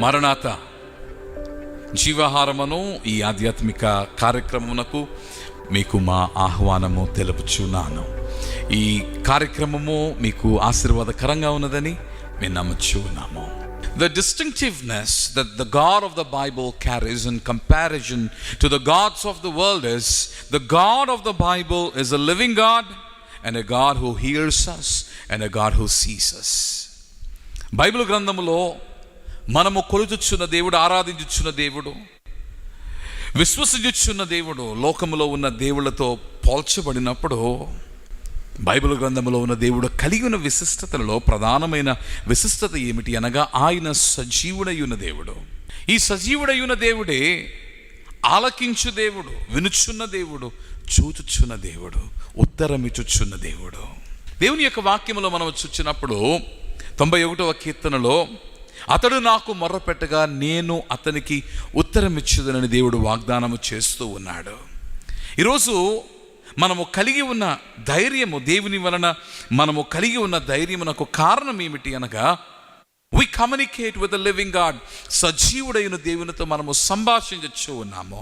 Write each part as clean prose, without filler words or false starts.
మరణాత జీవాహారమును ఈ ఆధ్యాత్మిక కార్యక్రమమునకు మీకు మా ఆహ్వానము తెలుపుచున్నాను. ఈ కార్యక్రమము మీకు ఆశీర్వాదకరంగా ఉన్నదని మేము నమ్ముచున్నాము. The distinctiveness that the God of the Bible carries in comparison to the gods of the world is the God of the Bible is a living God and a God who hears us and a God who sees us. Bible గ్రంథములో మనము కొలుచుచున్న దేవుడు, ఆరాధించుచున్న దేవుడు, విశ్వసించుచున్న దేవుడు లోకములో ఉన్న దేవుళ్ళతో పోల్చబడినప్పుడు Bible గ్రంథంలో ఉన్న దేవుడు కలిగి ఉన్న విశిష్టతలలో ప్రధానమైన విశిష్టత ఏమిటి అనగా ఆయన సజీవుడై ఉన్న దేవుడు. ఈ సజీవుడై ఉన్న దేవుడే ఆలకించు దేవుడు, వినుచున్న దేవుడు, చూచుచున్న దేవుడు, ఉత్తరమిచ్చుచున్న దేవుడు. దేవుని యొక్క వాక్యములో మనం చూచినప్పుడు 91వ కీర్తనలో అతడు నాకు మొర్రపెట్టగా నేను అతనికి ఉత్తరమిచ్చుదనని దేవుడు వాగ్దానము చేస్తూ ఉన్నాడు. ఈరోజు మనము కలిగి ఉన్న ధైర్యము, దేవుని వలన మనము కలిగి ఉన్న ధైర్యమునకు కారణం ఏమిటి అనగా we communicate with the living God. సజీవుడైన దేవునితో మనము సంభాషించచ్చు ఉన్నాము.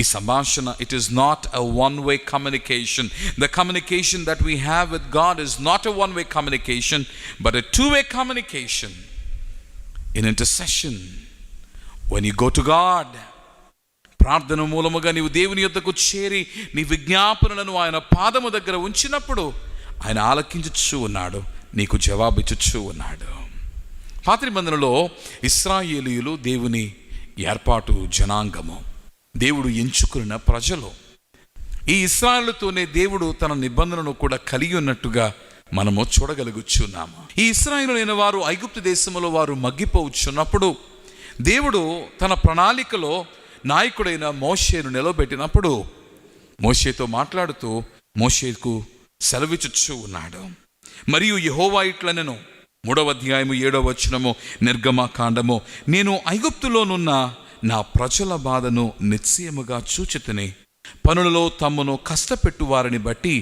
ఈ సంభాషణ it is not a one-way communication. The communication that we have with God is not a one-way communication but a two-way communication. In intercession, when you go to God, ప్రార్థన మూలముగా నీవు దేవుని యొద్దకు చేరి నీ విజ్ఞాపనలను ఆయన పాదము దగ్గర ఉంచినప్పుడు ఆయన ఆలకించుచూ ఉన్నాడు, నీకు జవాబిచ్చుచూ ఉన్నాడు. పాత నిబంధనలో ఇశ్రాయేలీయులు దేవుని ఏర్పాటు జనాంగము, దేవుడు ఎంచుకున్న ప్రజలు. ఈ ఇశ్రాయేలుతోనే దేవుడు తన నిబంధనను కూడా కలిగి ఉన్నట్టుగా మనము చూడగలుగుచున్నాము. ఈ ఇశ్రాయేలులైన వారు ఐగుప్తు దేశంలో వారు మగ్గిపోవచ్చున్నప్పుడు దేవుడు తన ప్రణాళికలో నాయకుడైన మోషేను నిలబెట్టినప్పుడు మోషేతో మాట్లాడుతూ మోషేకు సెలవిచ్చుచూ ఉన్నాడు. మరియు యెహోవా ఇట్లనెను, 3వ అధ్యాయము 7వ వచనము, నిర్గమకాండము, నేను ఐగుప్తులోనున్న నా ప్రజల బాధను నిశ్చయముగా చూచితిని, పనులలో తమ్మును కష్టపెట్టు వారిని బట్టి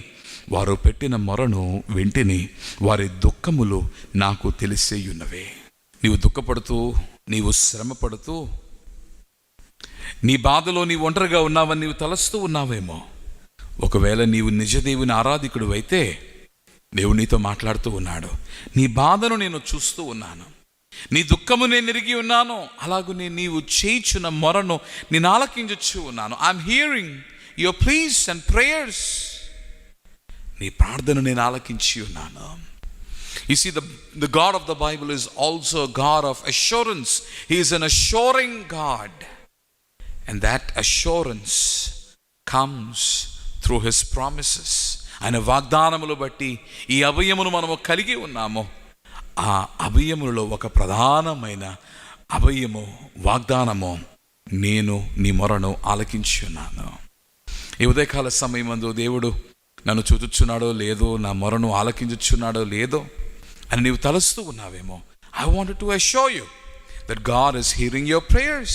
వారు పెట్టిన మొరను వింటిని, వారి దుఃఖములు నాకు తెలిసేయున్నవే. నీవు దుఃఖపడుతూ, నీవు శ్రమపడుతూ, నీ బాధలో నీవు ఒంటరిగా ఉన్నావని నీవు తలస్తూ ఉన్నావేమో. ఒకవేళ నీవు నిజ దేవుని ఆరాధికుడు అయితే దేవుడు నీతో మాట్లాడుతూ ఉన్నాడు. నీ బాధను నేను చూస్తూ ఉన్నాను, నీ దుఃఖము నేను ఎరిగి ఉన్నాను, అలాగనే నీవు చేయుచున్న మొరను నేను ఆలకించుచూ ఉన్నాను. I'm hearing your please and prayers. నీ ప్రార్థన నేను ఆలకించి ఉన్నాను. You see, the God of the Bible is also a God of assurance. He is an assuring God. And that assurance comes through His promises. ఆయన వాగ్దానములు బట్టి ఈ అభయమును మనము కలిగి ఉన్నాము. ఆ అభయములలో ఒక ప్రధానమైన అభయము, వాగ్దానము, నేను నీ మొరను ఆలకించి ఉన్నాను. ఈ ఉదయకాల సమయమందు దేవుడు నన్ను చూచుచున్నాడో లేదో, నా మొరను ఆలకించుచున్నాడో లేదో అని నీవు తలస్తూ ఉన్నావేమో. I wanted to assure you that God is hearing your prayers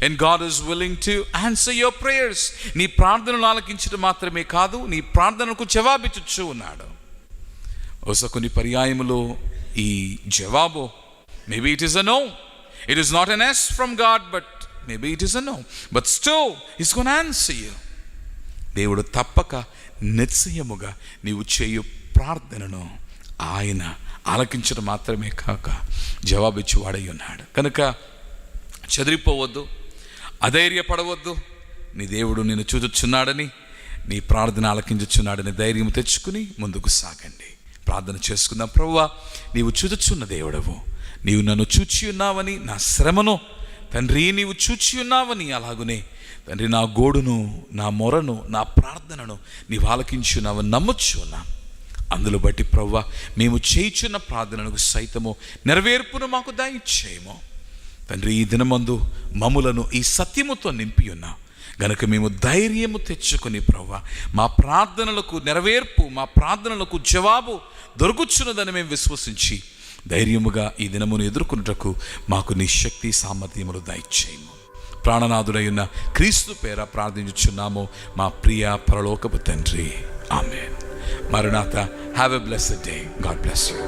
and God is willing to answer your prayers. నీ ప్రార్థనను ఆలకించడం మాత్రమే కాదు, నీ ప్రార్థనకు జవాబిచ్చుచూ ఉన్నాడు. బహుశా కొన్ని పర్యాయములు ఈ జవాబు maybe it is a no. It is not an yes from God, but maybe it is a no. But still He's going to answer you. దేవుడు తప్పక నిశ్చయముగా నీవు చేయు ప్రార్థనను ఆయన ఆలకించడం మాత్రమే కాక జవాబిచ్చువాడై ఉన్నాడు. కనుక చెదిరిపోవద్దు, అధైర్యపడవద్దు. నీ దేవుడు నిన్ను చూచుచున్నాడని, నీ ప్రార్థన ఆలకించుచున్నాడని ధైర్యం తెచ్చుకుని ముందుకు సాగండి. ప్రార్థన చేసుకుందాం. ప్రభువా, నీవు చూచుచున్న దేవుడవు, నీవు నన్ను చూచి ఉన్నావని, నా శ్రమను తండ్రి నీవు చూచి ఉన్నావని, అలాగునే తండ్రి నా గోడును, నా మొరను, నా ప్రార్థనను నీవు ఆలకించున్నావని నమ్ముచున్నాం. అందులో బట్టి ప్రభువా, మేము చేయుచున్న ప్రార్థనకు సైతము నెరవేర్పును మాకు దయచేయము తండ్రి. ఈ దినమందు మమ్ములను ఈ సత్యముతో నింపి ఉన్నాం గనుక మేము ధైర్యము తెచ్చుకొని ప్రభువా, మా ప్రార్థనలకు నెరవేర్పు, మా ప్రార్థనలకు జవాబు దొరుకుచున్నదని మేము విశ్వసించి ధైర్యముగా ఈ దినమును ఎదుర్కొనుటకు మాకు నీ శక్తి సామర్థ్యములు దయచేయము. ప్రాణనాథుడై ఉన్న క్రీస్తు పేర ప్రార్థించుచున్నాము మా ప్రియ పరలోకపు తండ్రి. ఆమేన్. Maranatha. Have a blessed day. God bless you.